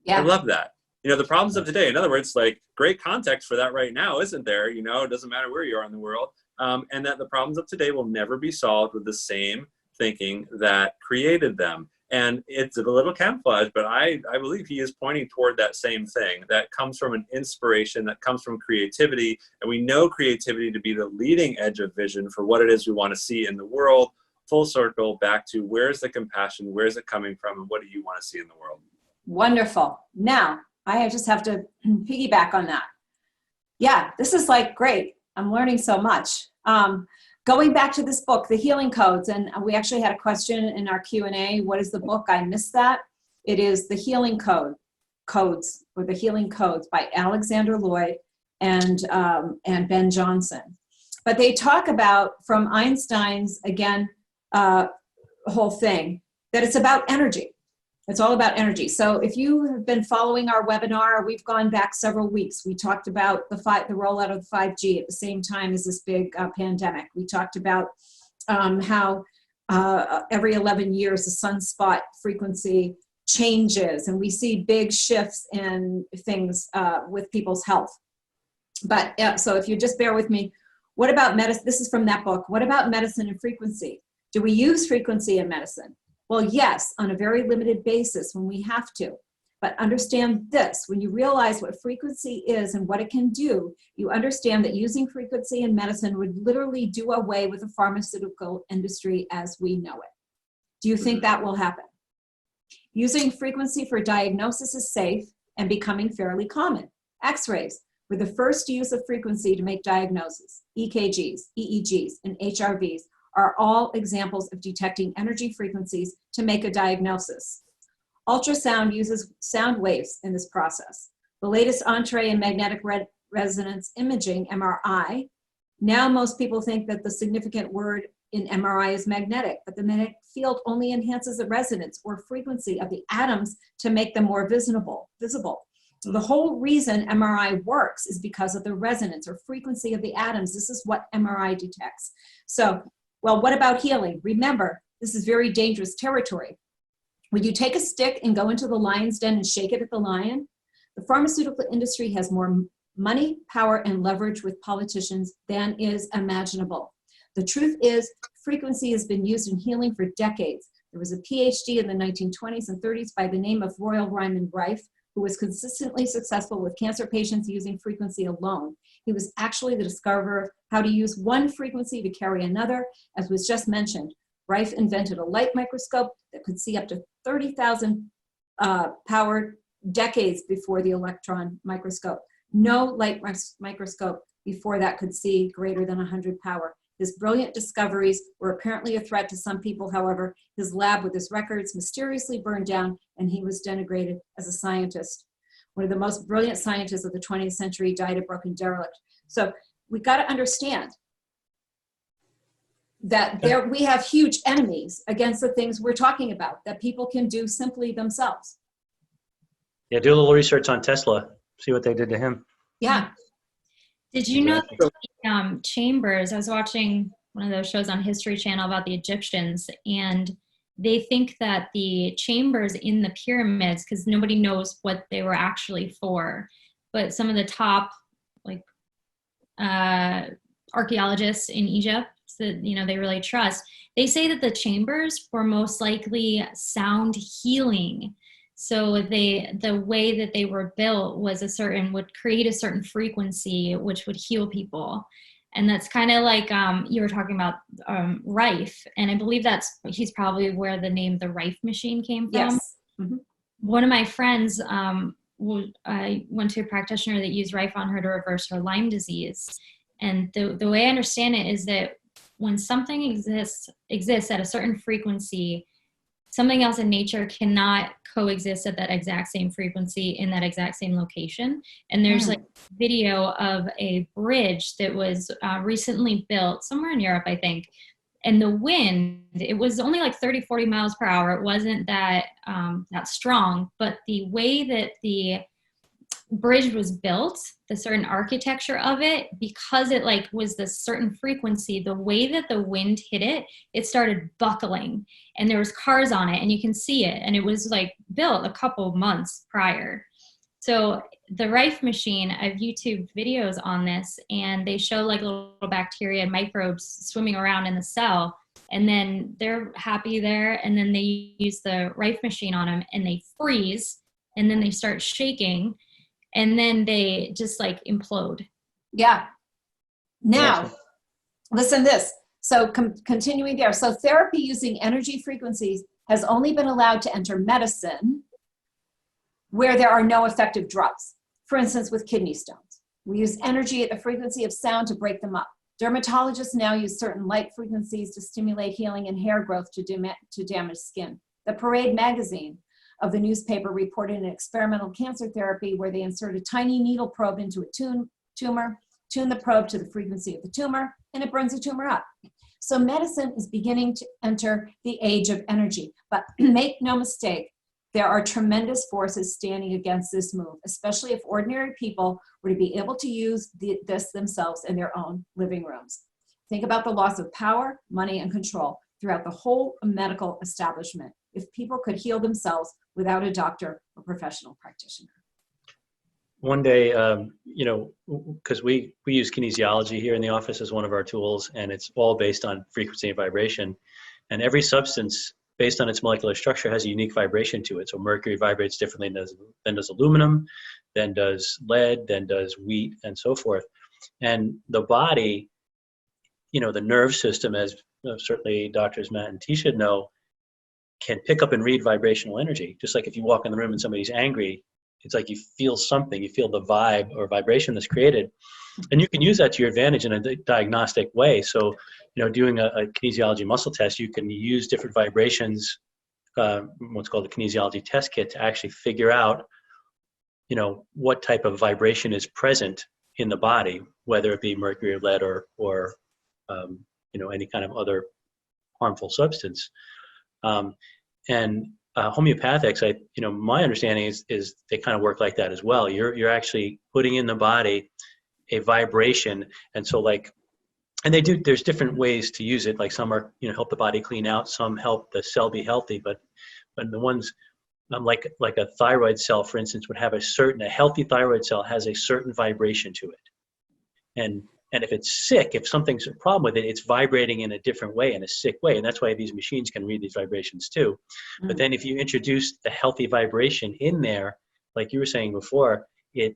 Yeah. I love that. The problems of today, in other words, great context for that right now, isn't there? It doesn't matter where you are in the world. And that the problems of today will never be solved with the same thinking that created them. And it's a little camouflage, but I believe he is pointing toward that same thing that comes from an inspiration, that comes from creativity. And we know creativity to be the leading edge of vision for what it is we want to see in the world. Full circle back to where's the compassion, where's it coming from, and what do you want to see in the world? Wonderful. Now, I just have to piggyback on that. Yeah, this is great. I'm learning so much. Going back to this book, The Healing Codes, and we actually had a question in our Q&A. What is the book? I missed that. It is The Healing Codes, or The Healing Codes by Alexander Lloyd and Ben Johnson. But they talk about, from Einstein's, again, whole thing, that it's about energy. It's all about energy. So if you have been following our webinar, we've gone back several weeks. We talked about the rollout of the 5G at the same time as this big pandemic. We talked about how every 11 years the sunspot frequency changes, and we see big shifts in things with people's health. But so if you just bear with me, what about medicine? This is from that book. What about medicine and frequency? Do we use frequency in medicine? Well, yes, on a very limited basis when we have to. But understand this, when you realize what frequency is and what it can do, you understand that using frequency in medicine would literally do away with the pharmaceutical industry as we know it. Do you think that will happen? Using frequency for diagnosis is safe and becoming fairly common. X-rays were the first use of frequency to make diagnosis. EKGs, EEGs, and HRVs are all examples of detecting energy frequencies to make a diagnosis. Ultrasound uses sound waves in this process. The latest entree in magnetic resonance imaging, MRI. Now most people think that the significant word in MRI is magnetic, but the magnetic field only enhances the resonance or frequency of the atoms to make them more visible. So the whole reason MRI works is because of the resonance or frequency of the atoms. This is what MRI detects. So, well, what about healing? Remember, this is very dangerous territory. When you take a stick and go into the lion's den and shake it at the lion, the pharmaceutical industry has more money, power, and leverage with politicians than is imaginable. The truth is, frequency has been used in healing for decades. There was a PhD in the 1920s and 30s by the name of Royal Ryman Rife, who was consistently successful with cancer patients using frequency alone. He was actually the discoverer of how to use one frequency to carry another, as was just mentioned. Rife invented a light microscope that could see up to 30,000 power decades before the electron microscope. No light microscope before that could see greater than 100 power. His brilliant discoveries were apparently a threat to some people. However, his lab with his records mysteriously burned down and he was denigrated as a scientist. One of the most brilliant scientists of the 20th century died a broken derelict. So we got to understand that we have huge enemies against the things we're talking about that people can do simply themselves. Yeah, do a little research on Tesla. See what they did to him. Yeah. Did you know that the chambers, I was watching one of those shows on History Channel about the Egyptians, and they think that the chambers in the pyramids, because nobody knows what they were actually for, but some of the top archaeologists in Egypt that they really trust, they say that the chambers were most likely sound healing. So the way that they were built was would create a certain frequency which would heal people. And that's kind of like you were talking about Rife, and I believe he's probably where the name the Rife machine came from. Yes. Mm-hmm. One of my friends, I went to a practitioner that used Rife on her to reverse her Lyme disease. And the way I understand it is that when something exists at a certain frequency, something else in nature cannot coexist at that exact same frequency in that exact same location. And there's like a video of a bridge that was recently built somewhere in Europe, I think. And the wind, it was only like 30, 40 miles per hour. It wasn't that strong, but the way that the bridge was built, the certain architecture of it, because it was this certain frequency, the way that the wind hit it, it started buckling, and there was cars on it, and you can see it, and it was built a couple months prior. So the Rife machine, I've YouTube videos on this, and they show little bacteria and microbes swimming around in the cell, and then they're happy there, and then they use the Rife machine on them, and they freeze, and then they start shaking, and then they just implode. Yeah. Now, listen to this. So continuing there. So therapy using energy frequencies has only been allowed to enter medicine where there are no effective drugs. For instance, with kidney stones. We use energy at the frequency of sound to break them up. Dermatologists now use certain light frequencies to stimulate healing and hair growth to damage skin. The Parade magazine of the newspaper reported an experimental cancer therapy where they insert a tiny needle probe into a tumor, tune the probe to the frequency of the tumor, and it burns the tumor up. So medicine is beginning to enter the age of energy. But make no mistake, there are tremendous forces standing against this move, especially if ordinary people were to be able to use this themselves in their own living rooms. Think about the loss of power, money, and control throughout the whole medical establishment if people could heal themselves without a doctor or professional practitioner. One day, because we use kinesiology here in the office as one of our tools, and it's all based on frequency and vibration. And every substance, based on its molecular structure, has a unique vibration to it. So mercury vibrates differently than does aluminum, than does lead, than does wheat, and so forth. And the body, the nerve system, as certainly doctors Matt and T should know, can pick up and read vibrational energy. Just like if you walk in the room and somebody's angry, it's like you feel something, you feel the vibe or vibration that's created. And you can use that to your advantage in a diagnostic way. So, doing a kinesiology muscle test, you can use different vibrations, what's called a kinesiology test kit, to actually figure out, what type of vibration is present in the body, whether it be mercury or lead or any kind of other harmful substance. And homeopathics, my understanding is they kind of work like that as well. You're actually putting in the body a vibration, and so and there's different ways to use it. Like some are, help the body clean out, some help the cell be healthy, but the ones like a thyroid cell, for instance, would have a healthy thyroid cell has a certain vibration to it. And if it's sick, if something's a problem with it, it's vibrating in a different way, in a sick way. And that's why these machines can read these vibrations too. Mm. But then if you introduce the healthy vibration in there, like you were saying before, it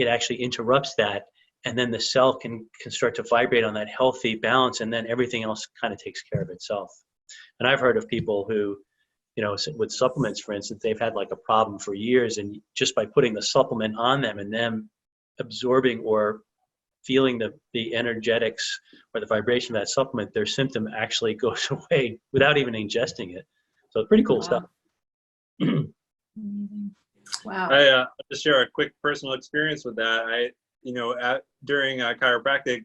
actually interrupts that. And then the cell can start to vibrate on that healthy balance, and then everything else kind of takes care of itself. And I've heard of people who, with supplements, for instance, they've had like a problem for years, and just by putting the supplement on them and them absorbing or feeling the energetics or the vibration of that supplement, their symptom actually goes away without even ingesting it. So pretty cool stuff. Wow. I'll just share a quick personal experience with that. During chiropractic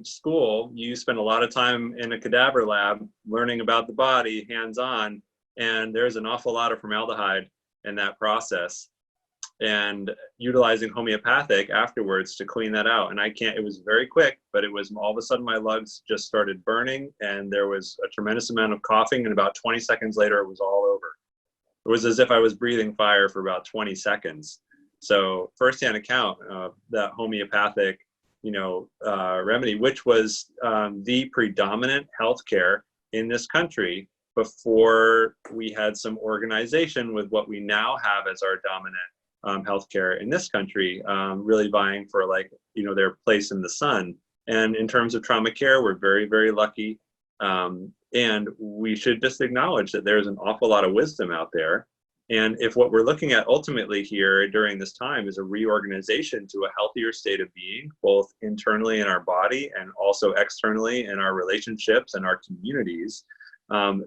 school, you spend a lot of time in a cadaver lab learning about the body, hands-on, and there's an awful lot of formaldehyde in that process. And utilizing homeopathic afterwards to clean that out. And it was very quick, but it was all of a sudden my lungs just started burning, and there was a tremendous amount of coughing, and about 20 seconds later, it was all over. It was as if I was breathing fire for about 20 seconds. So firsthand account of that homeopathic, remedy, which was the predominant healthcare in this country before we had some organization with what we now have as our dominant healthcare in this country, really vying for their place in the sun. And in terms of trauma care, we're very, very lucky. And we should just acknowledge that there's an awful lot of wisdom out there. And if what we're looking at ultimately here during this time is a reorganization to a healthier state of being, both internally in our body and also externally in our relationships and our communities,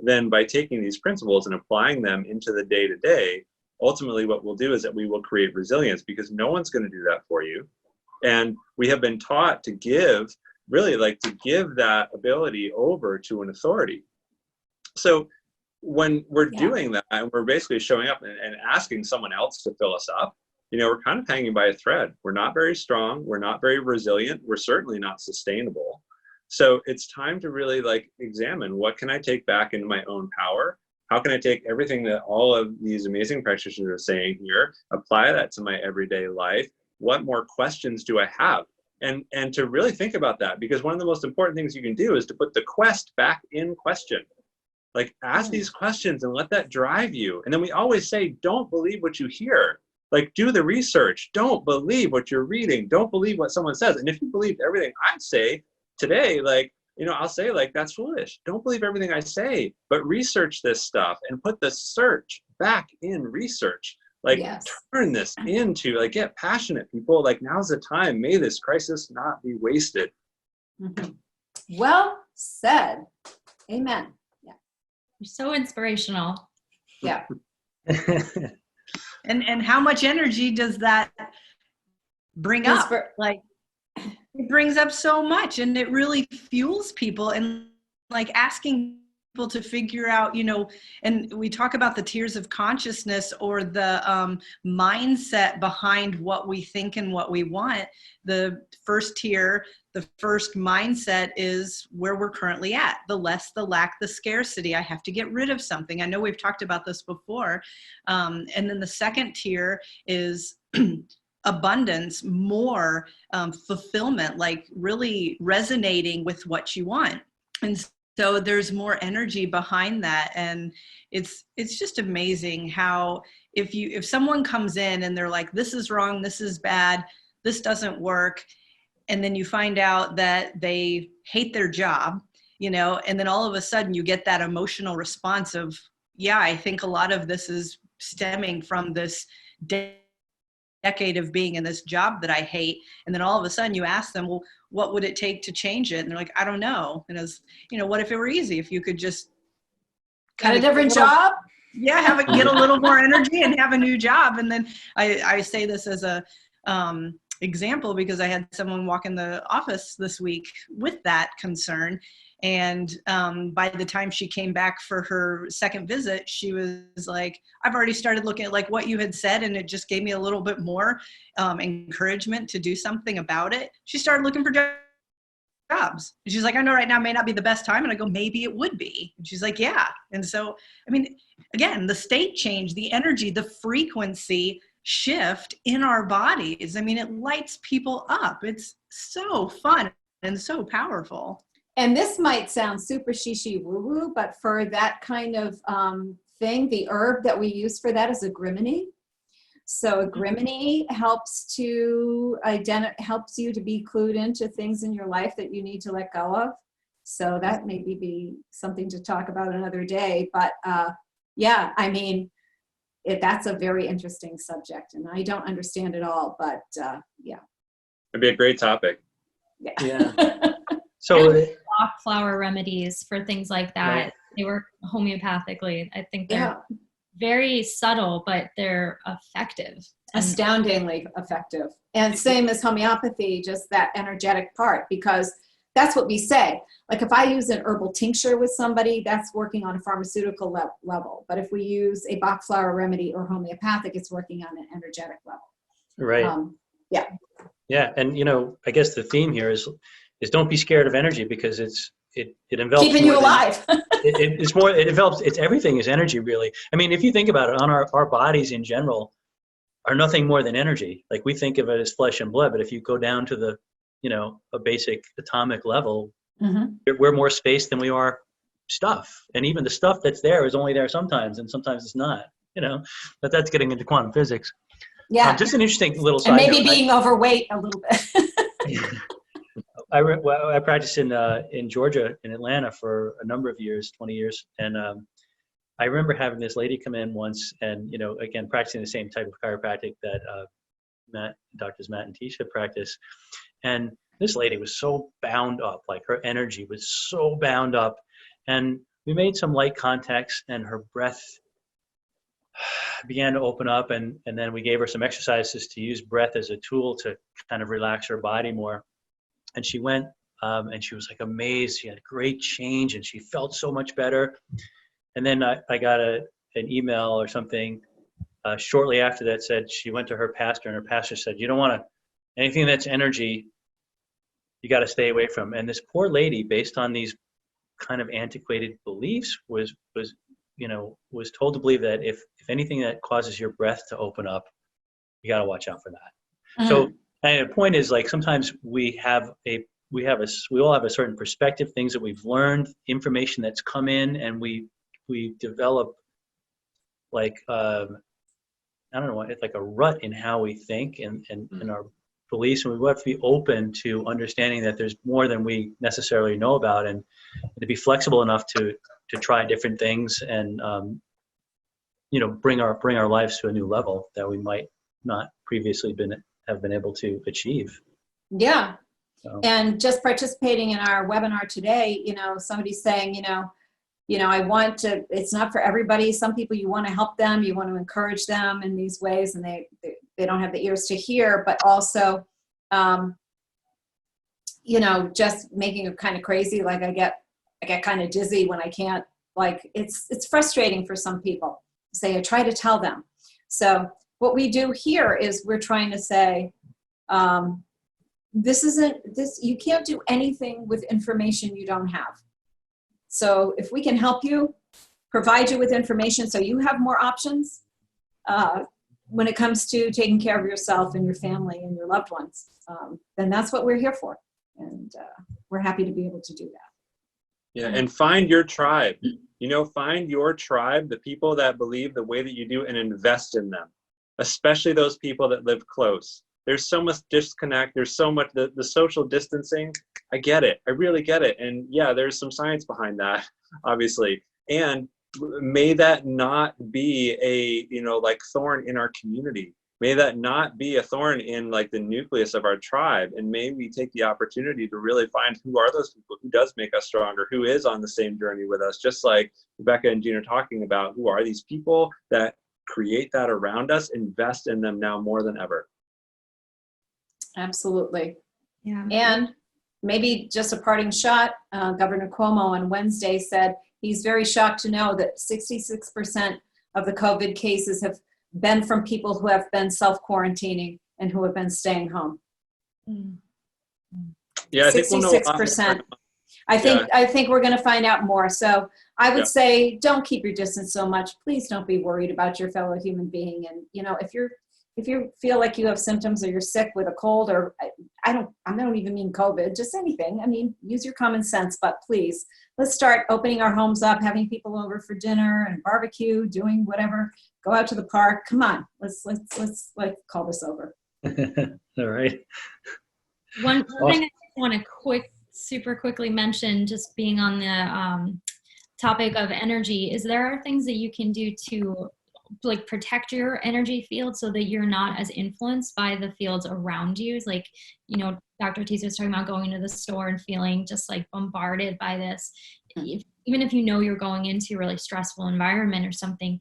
then by taking these principles and applying them into the day-to-day, ultimately what we'll do is that we will create resilience, because no one's going to do that for you. And we have been taught to give that ability over to an authority. So when we're doing that, and we're basically showing up and asking someone else to fill us up, we're kind of hanging by a thread. We're not very strong. We're not very resilient. We're certainly not sustainable. So it's time to really examine, what can I take back into my own power? How can I take everything that all of these amazing practitioners are saying here, apply that to my everyday life? What more questions do I have? And to really think about that, because one of the most important things you can do is to put the quest back in question. Ask these questions and let that drive you. And then we always say, don't believe what you hear. Do the research. Don't believe what you're reading. Don't believe what someone says. And if you believed everything I say today, I'll say that's foolish. Don't believe everything I say, but research this stuff and put the search back in research. Turn this into, get passionate, people. Now's the time. May this crisis not be wasted. Mm-hmm. Well said. Amen. Yeah. You're so inspirational. Yeah. And how much energy does that bring up? It brings up so much, and it really fuels people, and asking people to figure out, and we talk about the tiers of consciousness, or the mindset behind what we think and what we want. The first tier, the first mindset is where we're currently at. The less, the lack, the scarcity. I have to get rid of something. I know we've talked about this before. And then the second tier is abundance, more fulfillment, really resonating with what you want. And so there's more energy behind that. And it's just amazing how if someone comes in and they're like, this is wrong, this is bad, this doesn't work, and then you find out that they hate their job, and then all of a sudden you get that emotional response of, yeah, I think a lot of this is stemming from this decade of being in this job that I hate. And then all of a sudden you ask them, well, what would it take to change it? And they're like, I don't know. And as what if it were easy? If you could just get a different job? Yeah, get a little more energy and have a new job. And then I say this as a example because I had someone walk in the office this week with that concern. And by the time she came back for her second visit, she was like, I've already started looking at like what you had said, and it just gave me a little bit more encouragement to do something about it. She started looking for jobs. And she's like, I know right now may not be the best time. And I go, maybe it would be. And she's like, yeah. And so, I mean, again, the state change, the energy, the frequency shift in our bodies. I mean, it lights people up. It's so fun and so powerful. And this might sound super shishi woo-woo, but for that kind of thing, the herb that we use for that is agrimony. So agrimony helps you to be clued into things in your life that you need to let go of. So that maybe be something to talk about another day. But yeah, I mean, that's a very interesting subject, and I don't understand it all, but yeah. It'd be a great topic. Yeah. So Bach flower remedies for things like that. Right. They work homeopathically. I think they're very subtle, but they're effective. Astoundingly effective. And same as homeopathy, just that energetic part, because that's what we say. Like if I use an herbal tincture with somebody, that's working on a pharmaceutical level. But if we use a Bach flower remedy or homeopathic, it's working on an energetic level. right. Yeah. Yeah, and I guess the theme here is don't be scared of energy, because it envelops Keeping you alive. it's everything is energy, really. I mean, if you think about it, on our bodies in general are nothing more than energy. Like we think of it as flesh and blood, but if you go down to the a basic atomic level, we're more space than we are stuff. And even the stuff that's there is only there sometimes, and sometimes it's not, but that's getting into quantum physics. Yeah. Just an interesting little side And maybe note. being overweight a little bit. I practiced in Georgia, in Atlanta, for a number of years, 20 years. And I remember having this lady come in once and, again, practicing the same type of chiropractic that Doctors Matt and Tisha practice. And this lady was so bound up, like her energy was so bound up. And we made some light contacts, and her breath began to open up. And then we gave her some exercises to use breath as a tool to kind of relax her body more. And she went, and she was like amazed. She had a great change, and she felt so much better. And then I got an email or something shortly after that said she went to her pastor, and her pastor said, you don't want to, anything that's energy, you got to stay away from. And this poor lady, based on these kind of antiquated beliefs, was told to believe that if anything that causes your breath to open up, you got to watch out for that. So, and the point is, like, sometimes we all have a certain perspective, things that we've learned, information that's come in, and we develop like I don't know, it's like a rut in how we think and in our beliefs, and we have to be open to understanding that there's more than we necessarily know about, and to be flexible enough to try different things and bring our lives to a new level that we might not previously have been able to achieve. Yeah. So. And just participating in our webinar today, somebody's saying, I want to, it's not for everybody. Some people, you want to help them, you want to encourage them in these ways, and they don't have the ears to hear, but also, just making it kind of crazy. Like I get kind of dizzy when I can't, like, it's frustrating for some people. Say, I try to tell them. So what we do here is we're trying to say, you can't do anything with information you don't have. So if we can help you, provide you with information so you have more options when it comes to taking care of yourself and your family and your loved ones, then that's what we're here for. And we're happy to be able to do that. Yeah, and find your tribe. Find your tribe, the people that believe the way that you do, and invest in them, especially those people that live close. There's so much disconnect. There's so much, the social distancing. I get it. I really get it. And yeah, there's some science behind that, obviously. And may that not be a, thorn in our community. May that not be a thorn in like the nucleus of our tribe. And may we take the opportunity to really find who are those people, who does make us stronger, who is on the same journey with us, just like Rebecca and Gina are talking about. Who are these people that create that around us? Invest in them now more than ever. Absolutely. Yeah. And maybe just a parting shot, Governor Cuomo on Wednesday said he's very shocked to know that 66% of the COVID cases have been from people who have been self-quarantining and who have been staying home. Mm. Yeah, I think we'll know a lot more. 66%. I think we're going to find out more. So I would say don't keep your distance so much. Please don't be worried about your fellow human being. And if you feel like you have symptoms or you're sick with a cold, or I don't even mean COVID, just anything. I mean, use your common sense, but please, let's start opening our homes up, having people over for dinner and barbecue, doing whatever, go out to the park. Come on, let's like call this over. All right. One thing I want to super quickly mention, just being on the topic of energy, is there are things that you can do to like protect your energy field so that you're not as influenced by the fields around you. It's like, Dr. Teese was talking about going to the store and feeling just like bombarded by this. Even if you're going into a really stressful environment or something,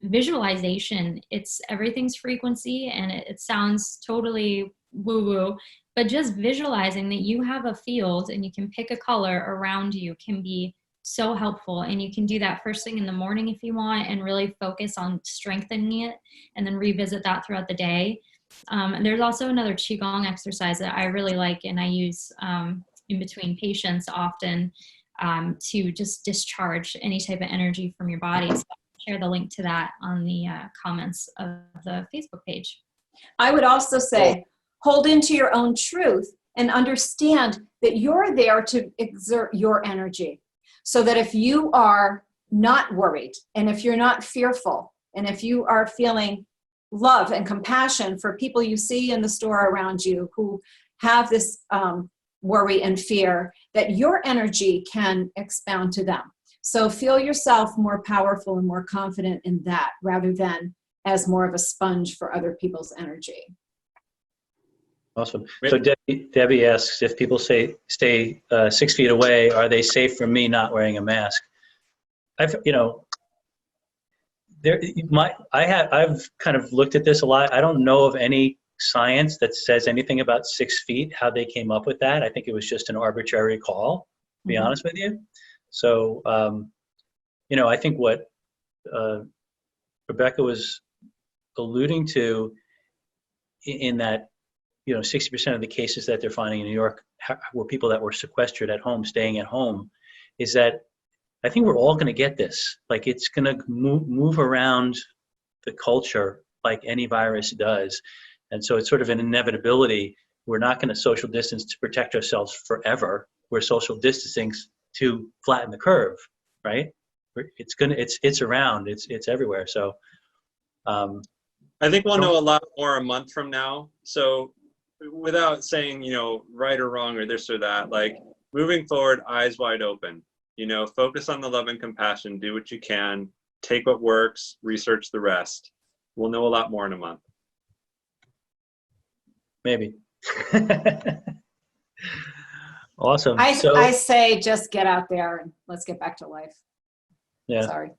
visualization, everything's frequency, and it sounds totally woo-woo, but just visualizing that you have a field and you can pick a color around you can be so helpful. And you can do that first thing in the morning if you want, and really focus on strengthening it and then revisit that throughout the day. And there's also another Qigong exercise that I really like, and I use in between patients often to just discharge any type of energy from your body. So I'll share the link to that on the comments of the Facebook page. I would also say, hold into your own truth and understand that you're there to exert your energy. So that if you are not worried, and if you're not fearful, and if you are feeling love and compassion for people you see in the store around you who have this worry and fear, that your energy can expound to them. So feel yourself more powerful and more confident in that, rather than as more of a sponge for other people's energy. Awesome. So Debbie asks, if people stay 6 feet away, are they safe from me not wearing a mask? I've kind of looked at this a lot. I don't know of any science that says anything about 6 feet, how they came up with that. I think it was just an arbitrary call, to be honest with you. So, I think what Rebecca was alluding to in that, 60% of the cases that they're finding in New York were people that were sequestered at home, staying at home, is that I think we're all going to get this. Like, it's going to move around the culture like any virus does. And so it's sort of an inevitability. We're not going to social distance to protect ourselves forever. We're social distancing to flatten the curve, right? It's around, it's everywhere. So I think we'll know a lot more a month from now. So without saying, right or wrong or this or that, like moving forward, eyes wide open, focus on the love and compassion, do what you can, take what works, research the rest. We'll know a lot more in a month. Maybe. Awesome. I say just get out there and let's get back to life. Yeah. Sorry.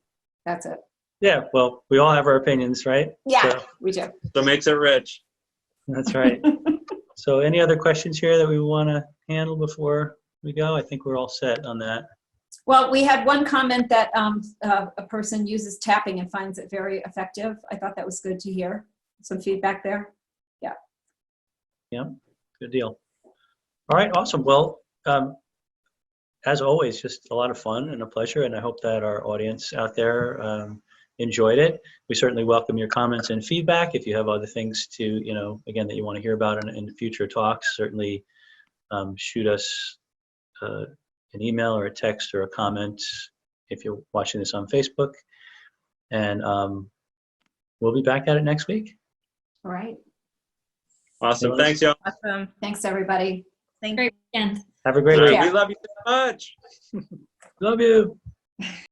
That's it. Yeah. Well, we all have our opinions, right? Yeah, so, we do. So makes it rich. That's right. So any other questions here that we want to handle before we go? I think we're all set on that. Well, we had one comment that a person uses tapping and finds it very effective. I thought that was good to hear. Some feedback there. Yeah. Yeah. Good deal. All right. Awesome. Well, as always, just a lot of fun and a pleasure. And I hope that our audience out there enjoyed it. We certainly welcome your comments and feedback. If you have other things to, again, that you want to hear about in future talks, certainly shoot us an email or a text or a comment if you're watching this on Facebook. And we'll be back at it next week. All right. Awesome. Thanks, y'all. Awesome. Thanks, everybody. Thank Great weekend. Have a great Take week. care. We love you so much. Love you.